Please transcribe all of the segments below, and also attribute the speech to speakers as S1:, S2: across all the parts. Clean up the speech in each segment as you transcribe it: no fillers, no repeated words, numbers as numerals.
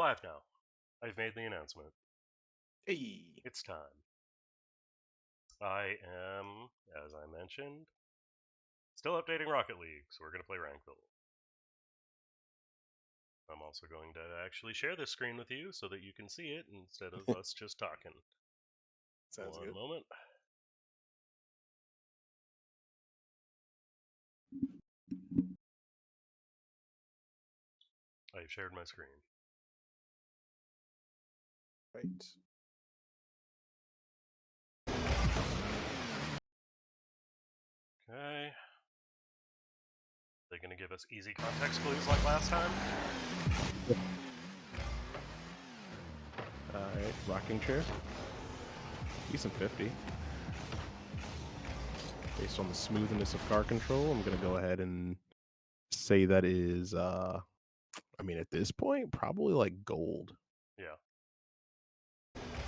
S1: live now. I've made the announcement.
S2: Hey.
S1: It's time. I am, as I mentioned, still updating Rocket League, so we're going to play Rankville. I'm also going to actually share this screen with you so that you can see it instead of us just talking.
S2: Sounds
S1: One
S2: good.
S1: moment. I've shared my screen.
S2: Right.
S1: Okay. They're going to give us easy context clues like last time?
S2: Alright, rocking chair. Decent 50. Based on the smoothness of car control, I'm going to go ahead and say that is, I mean, at this point, probably like gold.
S1: Yeah.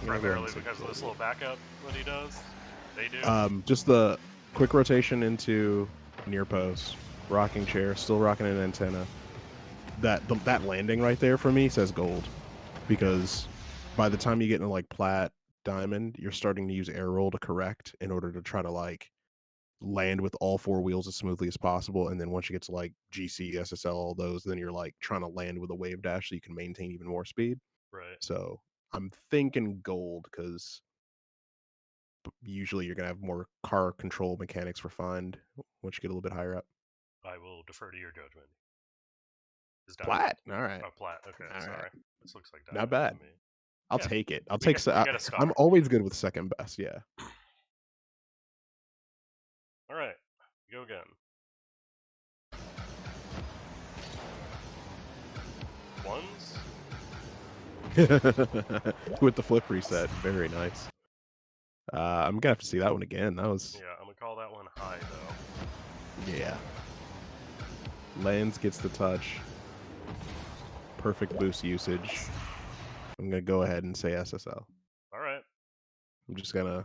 S2: I'm going to go ahead and
S1: Primarily
S2: say
S1: because of this
S2: gold.
S1: little backup that he does. They do.
S2: Just the quick rotation into near post, rocking chair, still rocking an antenna. That landing right there for me says gold, because by the time you get into like plat, diamond, you're starting to use air roll to correct in order to try to like land with all four wheels as smoothly as possible. And then once you get to like GC, SSL, all those, then you're like trying to land with a wave dash so you can maintain even more speed.
S1: Right.
S2: So I'm thinking gold, because usually you're gonna have more car control mechanics refined once you get a little bit higher up.
S1: I will defer to your judgment. Is diamond?
S2: Plat. All right.
S1: Oh, plat. Okay,
S2: All right.
S1: sorry. This looks like
S2: Not
S1: diamond to
S2: bad.
S1: me.
S2: I'll
S1: Yeah,
S2: take it. I'll
S1: we
S2: take.
S1: get we get a star.
S2: I'm always good with second best. Yeah.
S1: All right, go again. Ones?
S2: With the flip reset. Very nice. I'm gonna have to see that one again. That was,
S1: Yeah, I'm gonna call that one high though.
S2: yeah. Lands gets the touch. Perfect boost usage. I'm gonna go ahead and say SSL.
S1: All right.
S2: I'm just gonna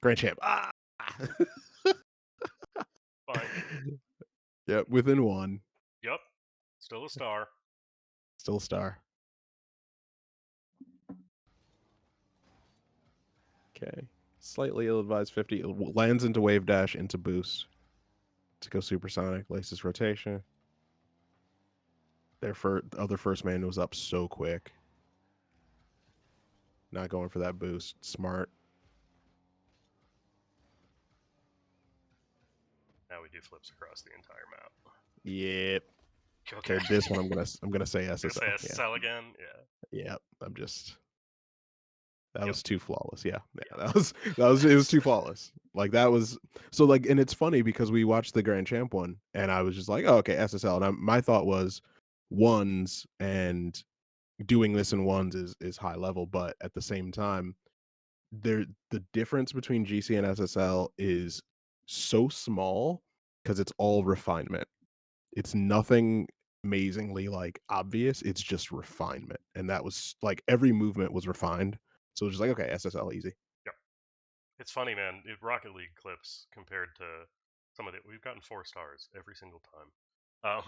S2: Grand Champ. Ah.
S1: Fine.
S2: Yep, within one.
S1: Yep. Still a star.
S2: Still a star. Okay. Slightly ill-advised 50. Lands into wave dash into boost to go supersonic. Laces rotation. Their other first man was up so quick. Not going for that boost. Smart.
S1: Now we do flips across the entire map.
S2: Yep.
S1: Okay.
S2: Okay, this one I'm gonna say
S1: Gonna say
S2: SSL. Yeah.
S1: SSL again. Yeah.
S2: Yep. I'm just that
S1: Yep.
S2: was too flawless. Yeah.
S1: Yeah.
S2: That was it was too flawless. Like that was so like, and it's funny because we watched the Grand Champ one and I was just like, oh, okay, SSL. And my thought was ones, and doing this in ones is high level, but at the same time, the difference between GC and SSL is so small because it's all refinement. It's nothing amazingly like obvious. It's just refinement, and that was like every movement was refined. So it was just like, okay, SSL easy.
S1: Yep. It's funny, man. Rocket League clips compared to some of the we've gotten 4 stars every single time.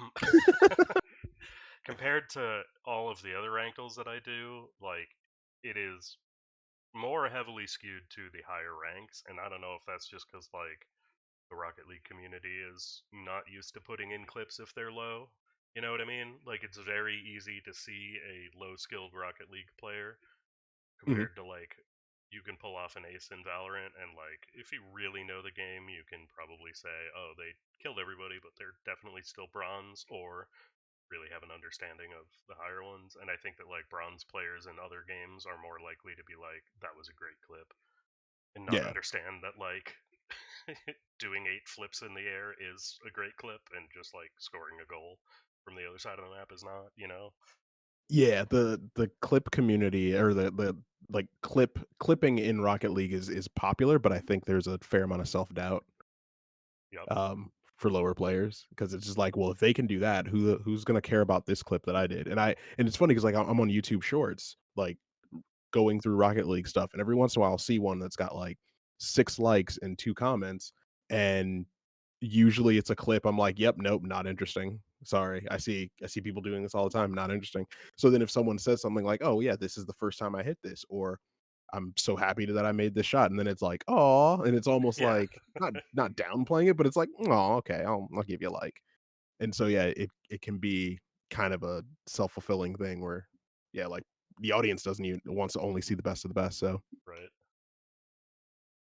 S1: Compared to all of the other rankles that I do, like it is more heavily skewed to the higher ranks, and I don't know if that's just because like the Rocket League community is not used to putting in clips if they're low. You know what I mean? Like it's very easy to see a low skilled Rocket League player
S2: Hmm.
S1: compared to like you can pull off an ace in Valorant, and like if you really know the game, you can probably say, oh, they killed everybody, but they're definitely still bronze, or really have an understanding of the higher ones. And I think that like bronze players in other games are more likely to be like, that was a great clip, and not
S2: Yeah,
S1: understand that like doing 8 flips in the air is a great clip, and just like scoring a goal from the other side of the map is not, you know?
S2: yeah. The clip community, or the like clipping in Rocket League is popular, but I think there's a fair amount of self doubt
S1: Yep.
S2: for lower players, because it's just like, well, if they can do that, who's gonna care about this clip that I did? And it's funny because like I'm on YouTube Shorts, like going through Rocket League stuff, and every once in a while I'll see one that's got like 6 likes and 2 comments, and usually it's a clip. I'm like, "Yep, nope, not interesting. Sorry. I see people doing this all the time, not interesting." So then if someone says something like, "Oh, yeah, this is the first time I hit this," or "I'm so happy that I made this shot," and then it's like, "Oh," and it's almost
S1: Yeah,
S2: like not downplaying it, but it's like, "Oh, okay, I'll give you a like." And so yeah, it can be kind of a self-fulfilling thing where yeah, like the audience doesn't even wants to only see the best of the best, so
S1: right.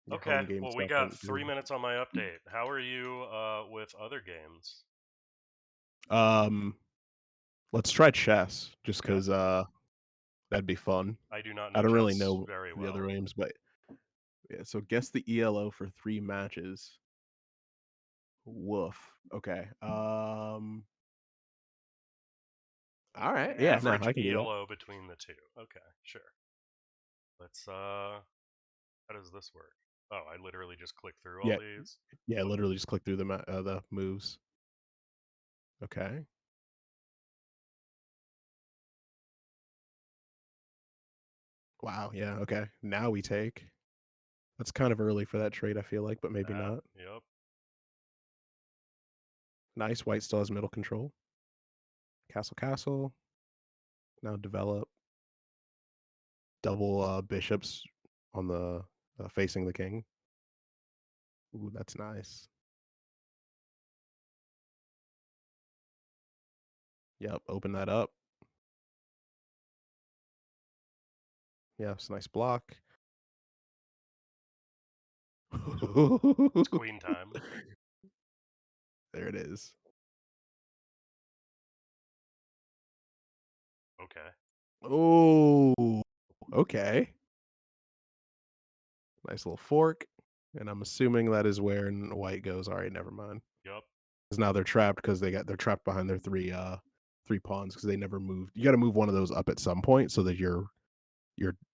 S2: your
S1: Okay,
S2: home game
S1: well, we
S2: stuff
S1: got
S2: ain't
S1: 3 minutes on my update. How are you with other games?
S2: um let's try chess just
S1: Okay.
S2: cuz that'd be fun.
S1: I do not
S2: I
S1: know
S2: don't really
S1: chess
S2: know
S1: very
S2: the other
S1: well.
S2: names, but yeah, so guess the ELO for 3 matches. Woof. Okay. All right. Yeah, no,
S1: Average
S2: I can do that.
S1: ELO between the two. Okay, sure. Let's how does this work? Oh, I literally just click through all
S2: Yeah.
S1: these.
S2: Yeah,
S1: What?
S2: literally just click through the moves. Okay. Wow, yeah, okay. Now we take. That's kind of early for that trade, I feel like, but maybe
S1: That.
S2: not.
S1: Yep.
S2: Nice. White still has middle control. Castle, castle. Now develop. Double bishops on the facing the king. Ooh, that's nice. Yep, open that up. Yeah, it's a nice block.
S1: It's queen time.
S2: There it is.
S1: Okay.
S2: Oh, okay. Nice little fork. And I'm assuming that is where white goes. All right, never mind.
S1: Yep.
S2: 'Cause now they're trapped because they're trapped behind their 3 pawns because they never moved. You gotta move one of those up at some point so that your,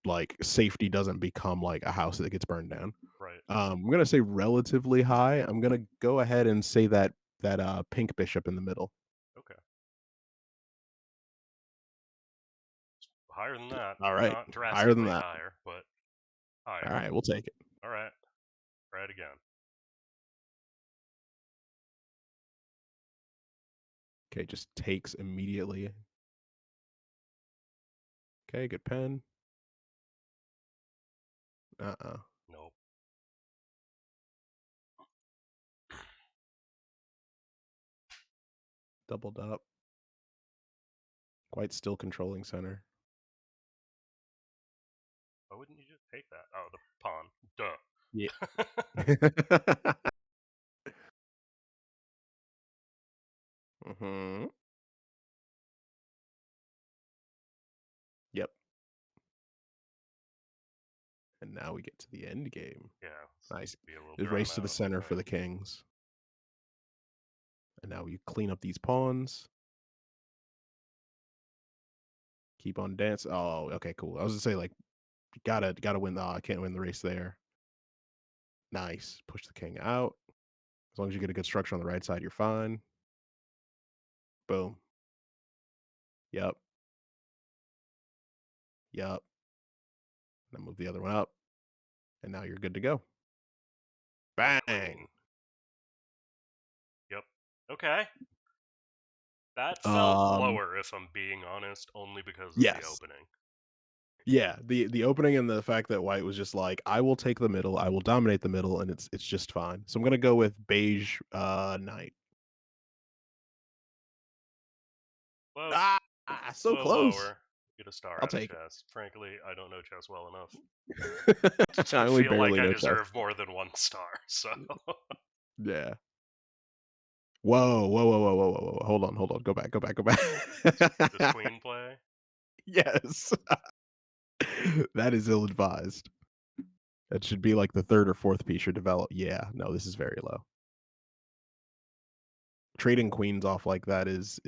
S2: like, safety doesn't become, like, a house that gets burned down.
S1: Right.
S2: I'm gonna say relatively high. I'm gonna go ahead and say that pink bishop in the middle.
S1: Okay. Higher than that.
S2: Alright,
S1: Not
S2: higher than
S1: drastically
S2: that.
S1: higher, but higher.
S2: Alright, we'll take it.
S1: All right. Try it again.
S2: Okay, just takes immediately. Okay, good pen. Uh-uh.
S1: Nope.
S2: Doubled up. Quite still controlling center.
S1: Why wouldn't you just take that? Oh, the pawn.
S2: Yeah.
S1: Duh.
S2: Mhm. Yep. And now we get to the end game.
S1: Yeah, this needs
S2: Nice.
S1: to be a little
S2: The
S1: drawn
S2: race to the
S1: out, I
S2: center for the
S1: think.
S2: kings. And now we clean up these pawns. Keep on dance. Oh, okay, cool. I was gonna say like gotta win. Oh, I can't win the race there. Nice. Push the king out. As long as you get a good structure on the right side, you're fine. Boom. Yep. Yep. Then move the other one up. And now you're good to go.
S1: And queen.
S2: Bang.
S1: Yep. Okay. That felt
S2: Um,
S1: lower, if I'm being honest, only because of the
S2: yes.
S1: opening.
S2: Yeah, the opening and the fact that white was just like, I will take the middle, I will dominate the middle, and it's just fine. So I'm gonna go with beige knight.
S1: Close.
S2: Ah,
S1: A
S2: so
S1: little
S2: close.
S1: lower. Get a star
S2: I'll
S1: out of
S2: take
S1: chess. Frankly, I don't know chess well enough
S2: it.
S1: to
S2: I only
S1: feel like
S2: barely
S1: I
S2: know chess.
S1: deserve more than one star, so.
S2: Yeah. Whoa, whoa, whoa, whoa, whoa, whoa, whoa. Hold on. Go back, go back, go back.
S1: Does queen play?
S2: Yes. That is ill-advised. That should be like the third or fourth piece you're develop. Yeah, no, this is very low. Trading queens off like that is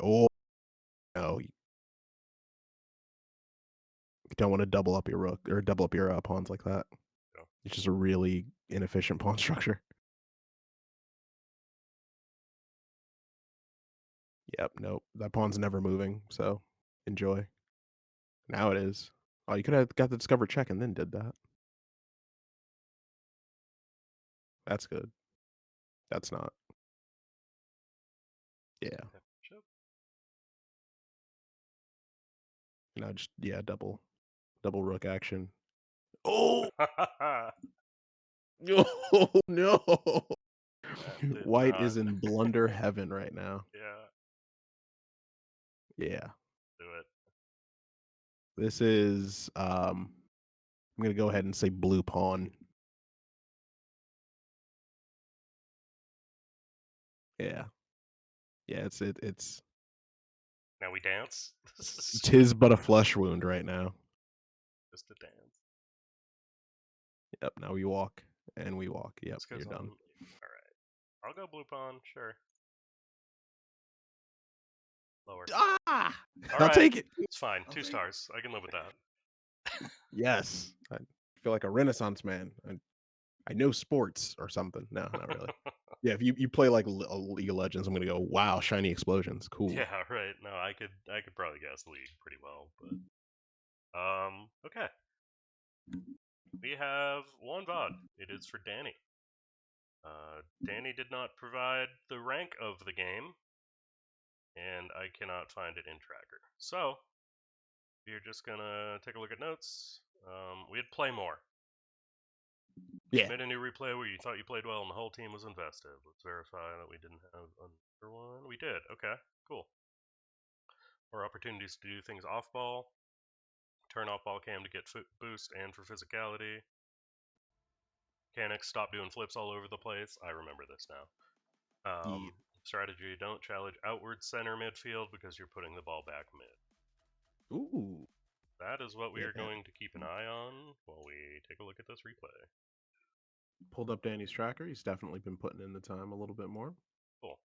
S2: oh no, you don't want to double up your rook or double up your pawns like that.
S1: No.
S2: It's just a really inefficient pawn structure. Yep, nope. That pawn's never moving, so enjoy. Now it is. Oh, you could have got the discover check and then did that. That's good. That's not. Yeah.
S1: Championship.
S2: Now just yeah, double rook action. Oh, oh no!
S1: That did
S2: White
S1: not.
S2: is in blunder heaven right now.
S1: Yeah,
S2: Yeah.
S1: do it.
S2: This is I'm gonna go ahead and say blue pawn. Yeah. Yeah, it's
S1: Now we dance. This is
S2: tis but a flesh wound right now.
S1: just a dance.
S2: Yep, now we walk and we walk. Yep,
S1: This
S2: you're
S1: goes on.
S2: done.
S1: All right. I'll go blue pawn. Sure. Lower.
S2: Ah!
S1: All
S2: I'll
S1: right.
S2: take it.
S1: It's fine.
S2: I'll
S1: Two
S2: take it.
S1: stars. I can live with that.
S2: Yes. I feel like a renaissance man. I know sports or something. No, not really. Yeah, if you play like League of Legends, I'm gonna go, wow, shiny explosions. Cool.
S1: Yeah, right. No, I could probably guess League pretty well, but okay. We have one VOD. It is for Danny. Danny did not provide the rank of the game, and I cannot find it in Tracker. So we're just gonna take a look at notes. We had play more.
S2: Yeah.
S1: Submit a new replay where you thought you played well and the whole team was invested. Let's verify that we didn't have another one. We did. Okay, cool. More opportunities to do things off ball. Turn off ball cam to get foot boost and for physicality. Mechanics, stop doing flips all over the place. I remember this now.
S2: Yeah.
S1: Strategy, don't challenge outward center midfield because you're putting the ball back mid.
S2: Ooh.
S1: That is what we are
S2: Yeah.
S1: going to keep an eye on while we take a look at this replay.
S2: Pulled up Danny's tracker. He's definitely been putting in the time a little bit more.
S1: Cool.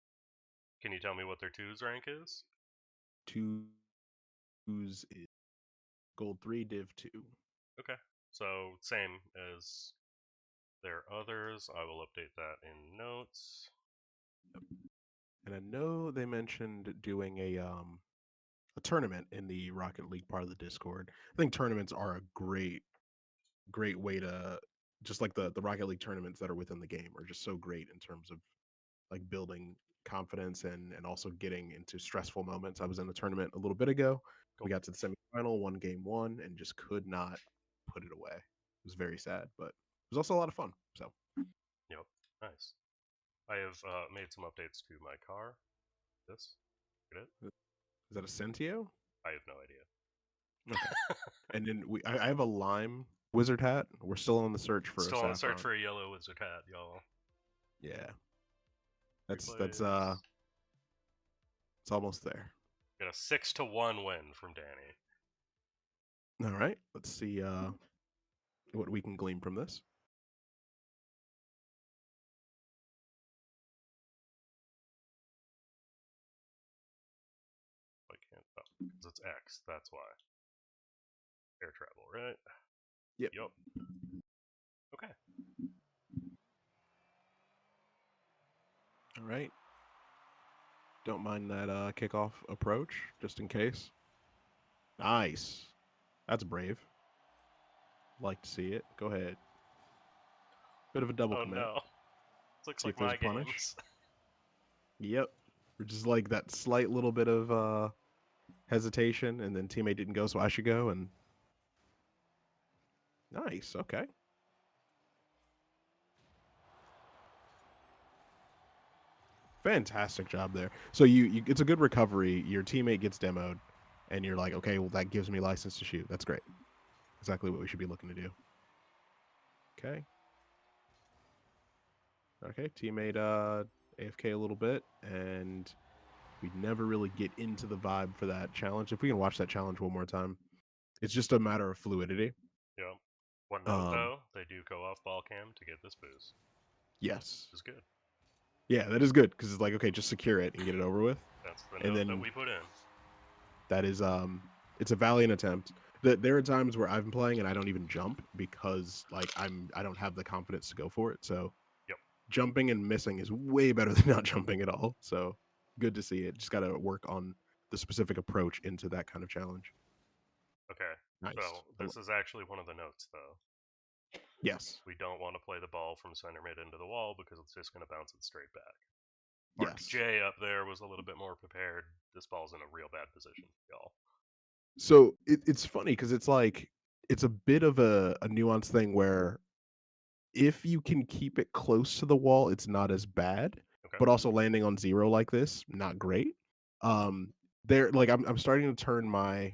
S1: Can you tell me what their twos rank is?
S2: Twos is gold 3, div 2.
S1: Okay. So same as their others. I will update that in notes.
S2: And I know they mentioned doing a tournament in the Rocket League part of the Discord. I think tournaments are a great way to just like the Rocket League tournaments that are within the game are just so great in terms of like building confidence and also getting into stressful moments. I was in a tournament a little bit ago. We
S1: Cool.
S2: got to the semifinal, won game one, and just could not put it away. It was very sad, but it was also a lot of fun. So
S1: Yep. Nice. I have made some updates to my car. This. Get it?
S2: is that a Sentio?
S1: I have no idea.
S2: Okay. And then I have a lime wizard hat. We're still on the search for a
S1: Still on the search
S2: saffron.
S1: for a yellow wizard hat, y'all.
S2: Yeah. That's
S1: Replays.
S2: it's almost there.
S1: Got a 6-1 win from Danny.
S2: All right. Let's see what we can glean from this.
S1: I can't. Oh, because it's X. That's why. Air travel, right?
S2: Yep.
S1: Yup. Okay.
S2: All right. Don't mind that kickoff approach, just in case. Nice. That's brave. Like to see it. Go ahead. Bit of a double
S1: Oh
S2: commit.
S1: no. This looks
S2: See if
S1: like
S2: there's
S1: my
S2: a punish.
S1: games.
S2: Yep. Or just like that slight little bit of hesitation, and then teammate didn't go, so I should go. And nice. Okay. Fantastic job there. So you it's a good recovery. Your teammate gets demoed, and you're like, okay, well that gives me license to shoot. That's great. Exactly what we should be looking to do. Okay. Okay. Teammate AFK a little bit, and we never really get into the vibe for that challenge. If we can watch that challenge one more time, it's just a matter of fluidity.
S1: Yep. One note
S2: Um,
S1: though, they do go off ball cam to get this boost,
S2: yes.
S1: which is good.
S2: Yeah, that is good because it's like okay, just secure it and get it over with,
S1: That's the
S2: and
S1: note that
S2: then
S1: we put in.
S2: that is it's a valiant attempt. There are times where I'm playing and I don't even jump because like I don't have the confidence to go for it. So
S1: Yep.
S2: jumping and missing is way better than not jumping at all. So good to see it. Just got to work on the specific approach into that kind of challenge.
S1: Okay.
S2: Nice.
S1: So this is actually one of the notes though.
S2: Yes.
S1: We don't want to play the ball from center mid into the wall because it's just going to bounce it straight back.
S2: Yes.
S1: Jay up there was a little bit more prepared. This ball's in a real bad position, y'all.
S2: So it's funny because it's like it's a bit of a nuanced thing where if you can keep it close to the wall, it's not as bad.
S1: Okay.
S2: But also landing on zero like this, not great. Um, there, like I'm starting to turn my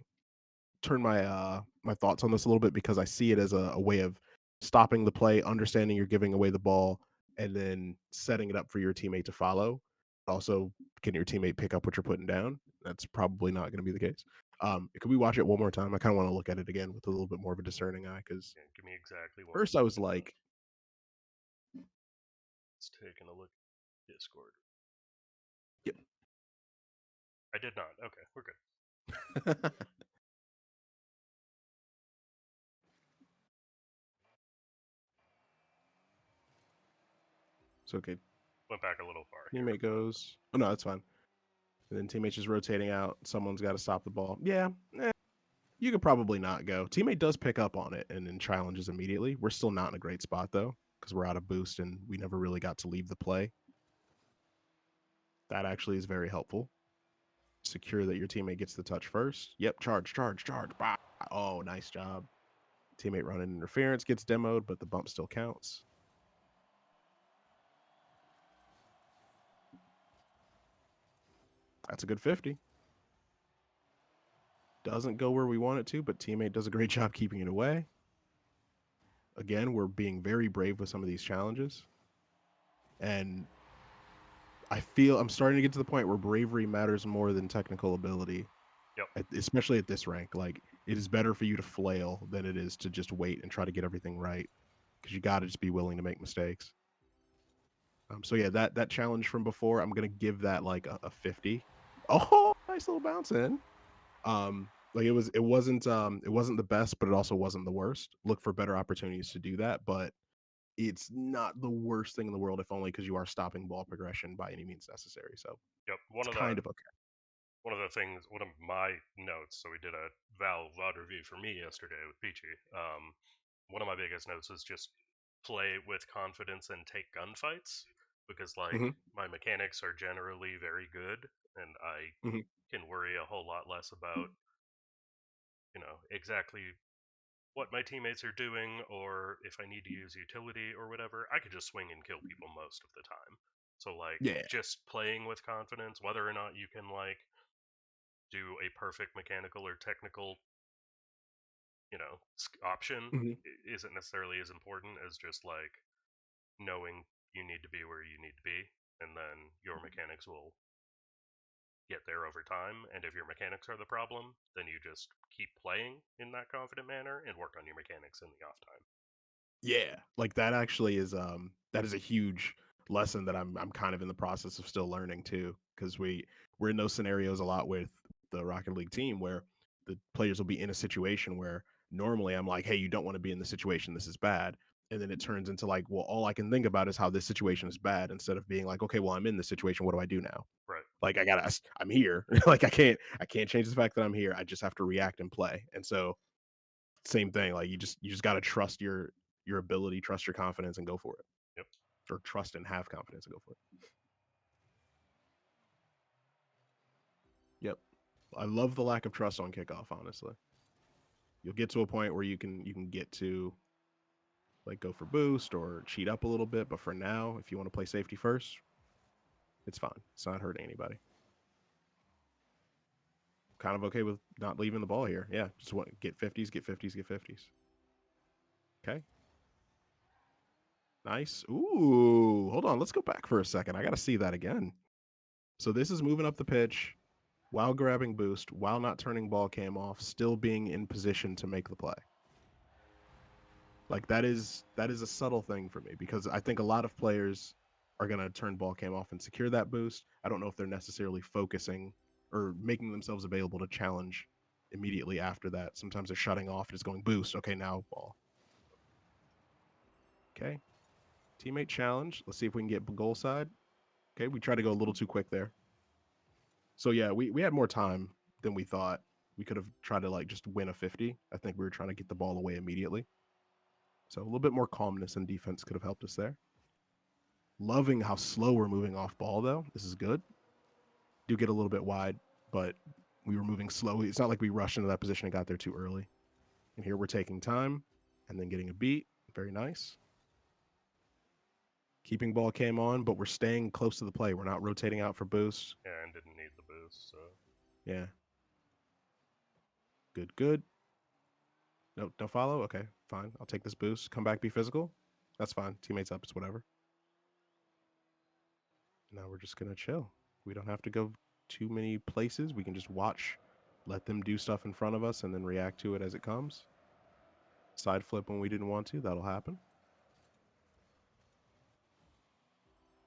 S2: thoughts on this a little bit because I see it as a way of stopping the play, understanding you're giving away the ball, and then setting it up for your teammate to follow. Also, can your teammate pick up what you're putting down? That's probably not going to be the case. Could we watch it one more time? I kind of want to look at it again with a little bit more of a discerning eye because
S1: Yeah, give me exactly 1 minute.
S2: first I was like,
S1: Let's taking a look at Discord.
S2: yep.
S1: I did not. Okay, we're good.
S2: It's okay.
S1: Went back a little far here,
S2: Teammate
S1: but
S2: goes. Oh no, that's fine. And then teammate's just rotating out. Someone's got to stop the ball. Yeah, you could probably not go. Teammate does pick up on it and then challenges immediately. We're still not in a great spot though, because we're out of boost and we never really got to leave the play. That actually is very helpful. Secure that your teammate gets the touch first. Yep, charge, charge, charge. Bah. Oh, nice job. Teammate running interference gets demoed, but the bump still counts. That's a good 50. Doesn't go where we want it to, but teammate does a great job keeping it away. Again, we're being very brave with some of these challenges. And I feel I'm starting to get to the point where bravery matters more than technical ability,
S1: yep,
S2: especially at this rank. Like, it is better for you to flail than it is to just wait and try to get everything right because you got to just be willing to make mistakes. So yeah, that challenge from before, I'm gonna give that like a 50. Oh, nice little bounce in. Like it wasn't the best, but it also wasn't the worst. Look for better opportunities to do that, but it's not the worst thing in the world, if only because you are stopping ball progression by any means necessary. So
S1: yep.
S2: it's kind of okay.
S1: One of the things, one of my notes. So we did a Valve VOD review for me yesterday with Peachy. One of my biggest notes is just play with confidence and take gunfights because like
S2: Hmm.
S1: my mechanics are generally very good and I
S2: Hmm.
S1: can worry a whole lot less about exactly what my teammates are doing or if I need to use utility or whatever. I could just swing and kill people most of the time. So like
S2: Yeah.
S1: just playing with confidence, whether or not you can like do a perfect mechanical or technical option
S2: Hmm.
S1: isn't necessarily as important as just like knowing you need to be where you need to be, and then your mechanics will get there over time. And if your mechanics are the problem, then you just keep playing in that confident manner and work on your mechanics in the off time.
S2: Yeah, like that actually is that is a huge lesson that I'm kind of in the process of still learning too, because we're in those scenarios a lot with the Rocket League team where the players will be in a situation where normally I'm like, hey, you don't want to be in the situation, this is bad. And then it turns into like, well, all I can think about is how this situation is bad instead of being like, okay, well, I'm in this situation, what do I do now?
S1: Right.
S2: Like I'm here. Like I can't change the fact that I'm here. I just have to react and play. And so same thing. Like you just got to trust your ability, trust your confidence, and go for it.
S1: Yep.
S2: Or trust and have confidence and go for it. Yep. I love the lack of trust on kickoff. Honestly, you'll get to a point where you can get to like go for boost or cheat up a little bit, but for now, if you want to play safety first, it's fine. It's not hurting anybody. Kind of okay with not leaving the ball here. Yeah, just want get 50s, get 50s, get 50s. Okay, nice. Ooh, hold on. Let's go back for a second. I got to see that again. So this is moving up the pitch while grabbing boost, while not turning ball cam off, still being in position to make the play. Like that is a subtle thing for me because I think a lot of players are going to turn ball cam off and secure that boost. I don't know if they're necessarily focusing or making themselves available to challenge immediately after that. Sometimes they're shutting off, just going boost. Okay, now ball. Okay, teammate challenge. Let's see if we can get goal side. Okay, we tried to go a little too quick there. So yeah, we had more time than we thought. We could have tried to like just win a 50. I think we were trying to get the ball away immediately. So a little bit more calmness and defense could have helped us there. Loving how slow we're moving off ball though. This is good. Do get a little bit wide, but we were moving slowly. It's not like we rushed into that position and got there too early. And here we're taking time and then getting a beat. Very nice. Keeping ball came on, but we're staying close to the play. We're not rotating out for boost.
S1: Yeah, and didn't need the boost. So
S2: Yeah. Good, good. No, don't follow? Okay, fine. I'll take this boost. Come back, be physical. That's fine. Teammates up, it's whatever. Now we're just gonna chill. We don't have to go too many places. We can just watch, let them do stuff in front of us, and then react to it as it comes. Side flip when we didn't want to. That'll happen.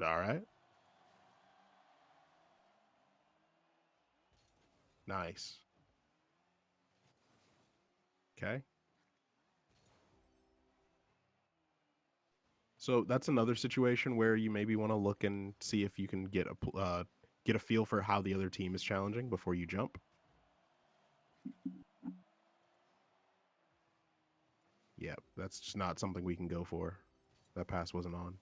S2: All right. Nice. Okay. So that's another situation where you maybe want to look and see if you can get a feel for how the other team is challenging before you jump. Yeah, that's just not something we can go for. That pass wasn't on.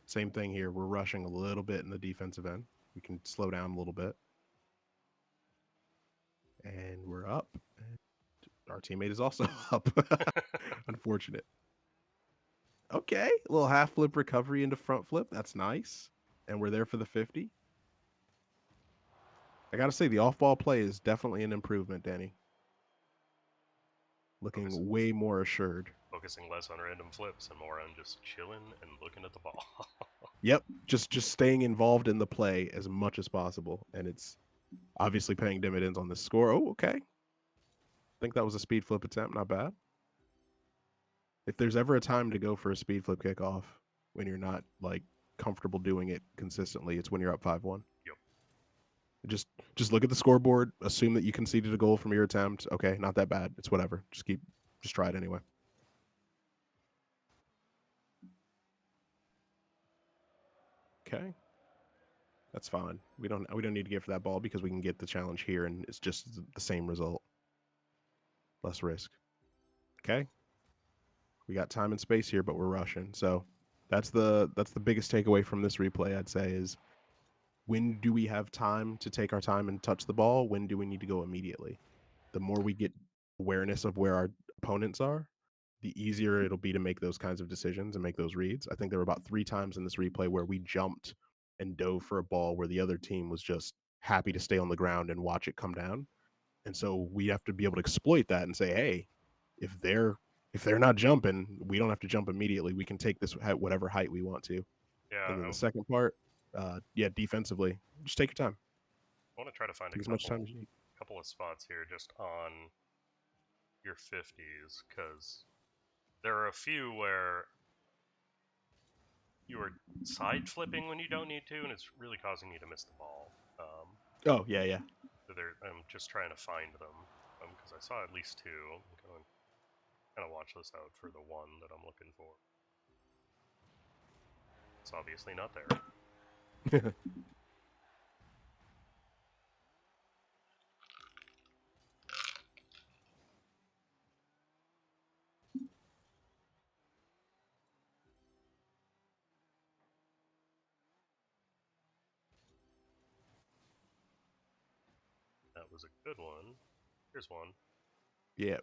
S2: Same thing here. We're rushing a little bit in the defensive end. We can slow down a little bit. And we're up. And our teammate is also up. Unfortunate. Okay. A little half flip recovery into front flip. That's nice. And we're there for the 50. I got to say, the off ball play is definitely an improvement, Danny.
S1: focus,
S2: Looking way more assured.
S1: focusing less on random flips and more on just chilling and looking at the ball.
S2: Yep. Just staying involved in the play as much as possible. And it's obviously paying dividends on this score. Oh, okay. I think that was a speed flip attempt. Not bad. If there's ever a time to go for a speed flip kickoff when you're not like comfortable doing it consistently, it's when you're up 5-1.
S1: Yep.
S2: Just look at the scoreboard, assume that you conceded a goal from your attempt. Okay, not that bad. It's whatever. Just try it anyway. Okay. That's fine. We don't need to get for that ball because we can get the challenge here and it's just the same result. Less risk. Okay? We got time and space here, but we're rushing. So that's the biggest takeaway from this replay, I'd say, is when do we have time to take our time and touch the ball? When do we need to go immediately? The more we get awareness of where our opponents are, the easier it'll be to make those kinds of decisions and make those reads. I think there were about 3 times in this replay where we jumped and dove for a ball where the other team was just happy to stay on the ground and watch it come down. And so we have to be able to exploit that and say, hey, if they're if they're not jumping, we don't have to jump immediately. We can take this at whatever height we want to.
S1: Yeah,
S2: And then
S1: I
S2: the second part, yeah, defensively, just take your time.
S1: want to try to find a
S2: Take as much time as you need.
S1: couple of spots here just on your 50s because there are a few where you are side flipping when you don't need to, and it's really causing you to miss the ball.
S2: Oh, yeah, yeah.
S1: So I'm just trying to find them because I saw at least two. I'm going to kind of watch this out for the one that I'm looking for. It's obviously not there. That was a good one. Here's one.
S2: Yeah.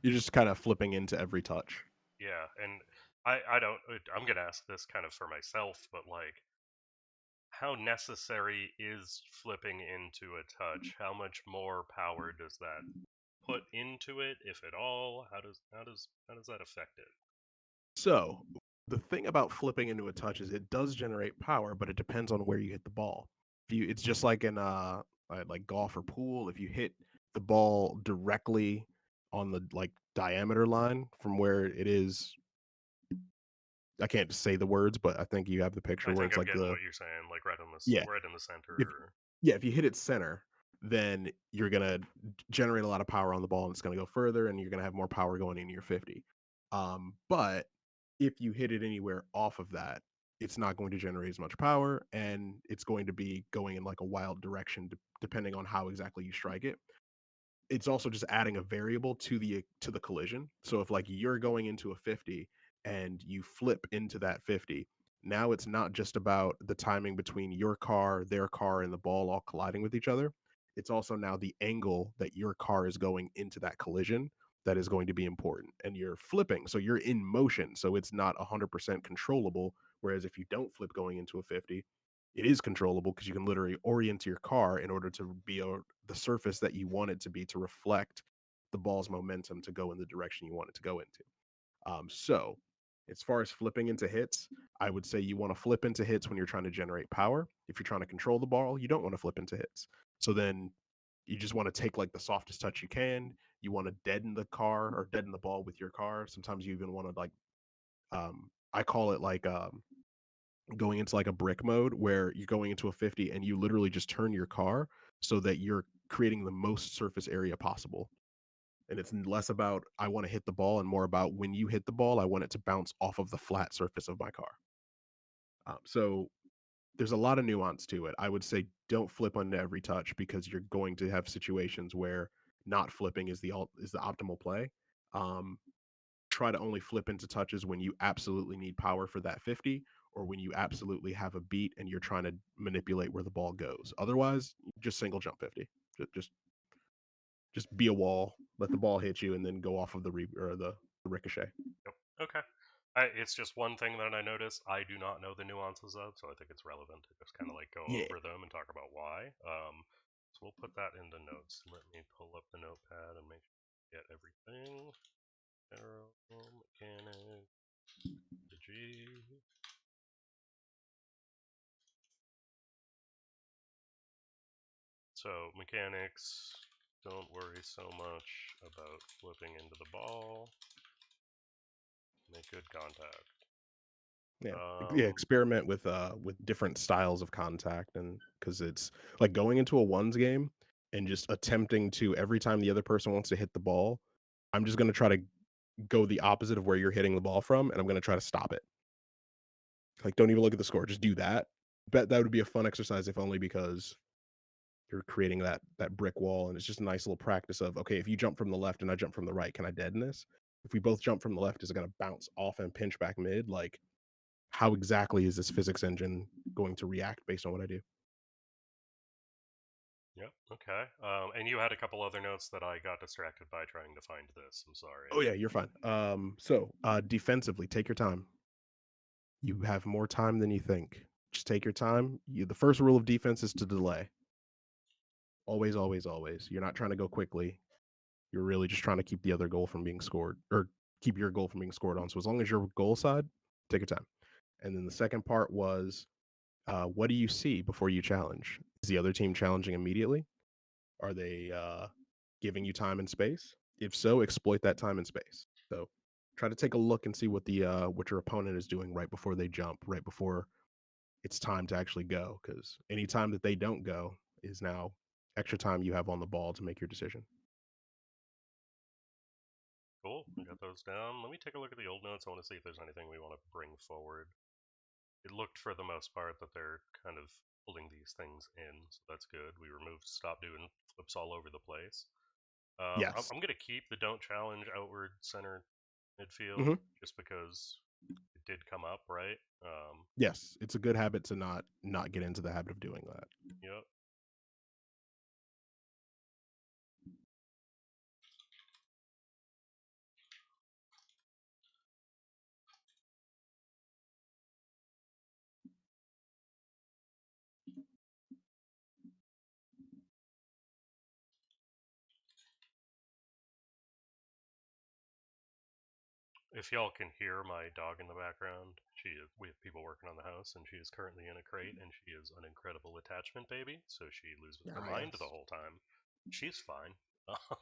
S2: You're just kind of flipping into every touch.
S1: Yeah, and I don't. I'm gonna ask this kind of for myself, but like, how necessary is flipping into a touch? How much more power does that put into it, if at all? How does that affect it?
S2: So the thing about flipping into a touch is it does generate power, but it depends on where you hit the ball. It's just like in like golf or pool. If you hit the ball directly on the like diameter line from where it is, I can't say the words, but I think you have the picture
S1: I
S2: where
S1: think
S2: it's
S1: I'm
S2: like
S1: getting
S2: the
S1: what you're saying, like
S2: yeah.
S1: right in the
S2: If
S1: center.
S2: yeah, if you hit it center, then you're gonna generate a lot of power on the ball, and it's gonna go further, and you're gonna have more power going into your 50. But if you hit it anywhere off of that, it's not going to generate as much power, and it's going to be going in like a wild direction, depending on how exactly you strike it. It's also just adding a variable to the collision. So if like you're going into a 50 and you flip into that 50, Now it's not just about the timing between your car, their car, and the ball all colliding with each other. It's also now the angle that your car is going into that collision that is going to be important. And you're flipping, so you're in motion, so it's not 100% controllable. Whereas if you don't flip going into a 50, it is controllable because you can literally orient your car in order to be the surface that you want it to be to reflect the ball's momentum to go in the direction you want it to go into. So, as far as flipping into hits, I would say you want to flip into hits when you're trying to generate power. If you're trying to control the ball, you don't want to flip into hits. So then you just want to take like the softest touch you can. You want to deaden the car or deaden the ball with your car. Sometimes you even want to like I call it like going into like a brick mode where you're going into a 50 and you literally just turn your car so that you're creating the most surface area possible. And it's less about I want to hit the ball and more about when you hit the ball, I want it to bounce off of the flat surface of my car. So there's a lot of nuance to it. I would say don't flip onto every touch because you're going to have situations where not flipping is the optimal play. Um, Try to only flip into touches when you absolutely need power for that 50 or when you absolutely have a beat and you're trying to manipulate where the ball goes. Otherwise, just single jump 50. Just be a wall, let the ball hit you, and then go off of the ricochet.
S1: Yep. Okay. It's just one thing that I noticed I do not know the nuances of, so I think it's relevant to just kind of like go
S2: Yeah.
S1: over them and talk about why. So we'll put that in the notes. Let me pull up the notepad and make sure I get everything. Aero mechanic, the G. So mechanics, don't worry so much about flipping into the ball. Make good contact.
S2: Yeah. Yeah,
S1: Um,
S2: experiment with different styles of contact, and because it's like going into a ones game and just attempting to every time the other person wants to hit the ball, I'm just going to try to go the opposite of where you're hitting the ball from, and I'm going to try to stop it. Like, don't even look at the score, just do that. Bet that would be a fun exercise, if only because you're creating that brick wall, and it's just a nice little practice of, okay, if you jump from the left and I jump from the right, can I deaden this? If we both jump from the left, is it going to bounce off and pinch back mid? Like, how exactly is this physics engine going to react based on what I do?
S1: yep, okay. And you had a couple other notes that I got distracted by trying to find this. I'm sorry.
S2: Oh yeah, you're fine. Defensively, take your time. You have more time than you think. Just take your time. The first rule of defense is to delay. Always, always, always. You're not trying to go quickly. You're really just trying to keep the other goal from being scored, or keep your goal from being scored on. So as long as you're goal side, take your time. And then the second part was, what do you see before you challenge? Is the other team challenging immediately? Are they giving you time and space? If so, exploit that time and space. So try to take a look and see what your opponent is doing right before they jump, right before it's time to actually go. Because any time that they don't go is now extra time you have on the ball to make your decision.
S1: Cool, I got those down. Let me take a look at the old notes. I want to see if there's anything we want to bring forward. It looked for the most part that they're kind of pulling these things in, so that's good. We removed stop doing flips all over the place.
S2: Yes.
S1: I'm going to keep the don't challenge outward center midfield
S2: Hmm.
S1: just because it did come up, right?
S2: Yes, it's a good habit to not get into the habit of doing that.
S1: Yep. If y'all can hear my dog in the background, we have people working on the house, and she is currently in a crate, and she is an incredible attachment baby, so she loses her
S2: Ah,
S1: mind the
S2: yes.
S1: whole time. She's fine.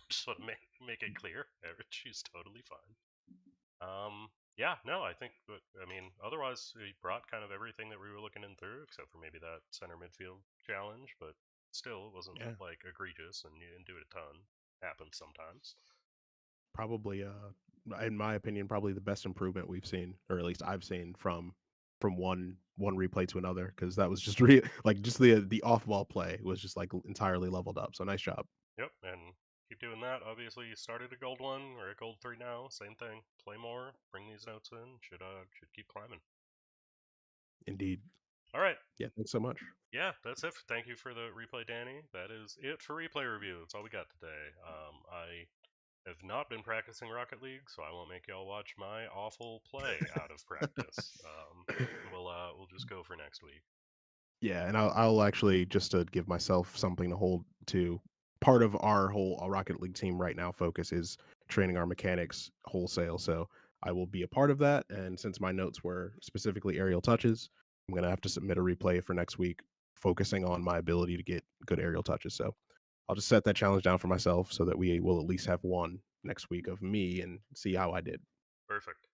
S1: Just want to make it clear, she's totally fine. Yeah, no, I think, I mean, otherwise, we brought kind of everything that we were looking in through, except for maybe that center midfield challenge, but still, it wasn't
S2: Yeah.
S1: like egregious, and you didn't do it a ton. Happens sometimes.
S2: Probably in my opinion, probably the best improvement we've seen, or at least I've seen from one replay to another, because that was just like just the off ball play was just like entirely leveled up. So nice job.
S1: Yep, and keep doing that. Obviously, you started a gold one or a gold three now. Same thing. Play more. Bring these notes in. Should keep climbing.
S2: Indeed.
S1: All right.
S2: Yeah, thanks so much.
S1: Yeah, that's it. Thank you for the replay, Danny. That is it for replay review. That's all we got today. I have not been practicing Rocket League, so I won't make y'all watch my awful play out of practice. We'll just go for next week.
S2: Yeah, and I'll actually, just to give myself something to hold to, part of our whole Rocket League team right now focus is training our mechanics wholesale. So I will be a part of that. And since my notes were specifically aerial touches, I'm gonna have to submit a replay for next week, focusing on my ability to get good aerial touches. So I'll just set that challenge down for myself so that we will at least have one next week of me and see how I did.
S1: Perfect.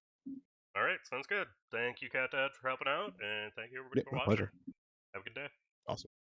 S1: All right, sounds good. Thank you, Cat Dad, for helping out, and thank you everybody
S2: Yeah,
S1: for
S2: my
S1: watching.
S2: pleasure.
S1: Have a good day.
S2: Awesome.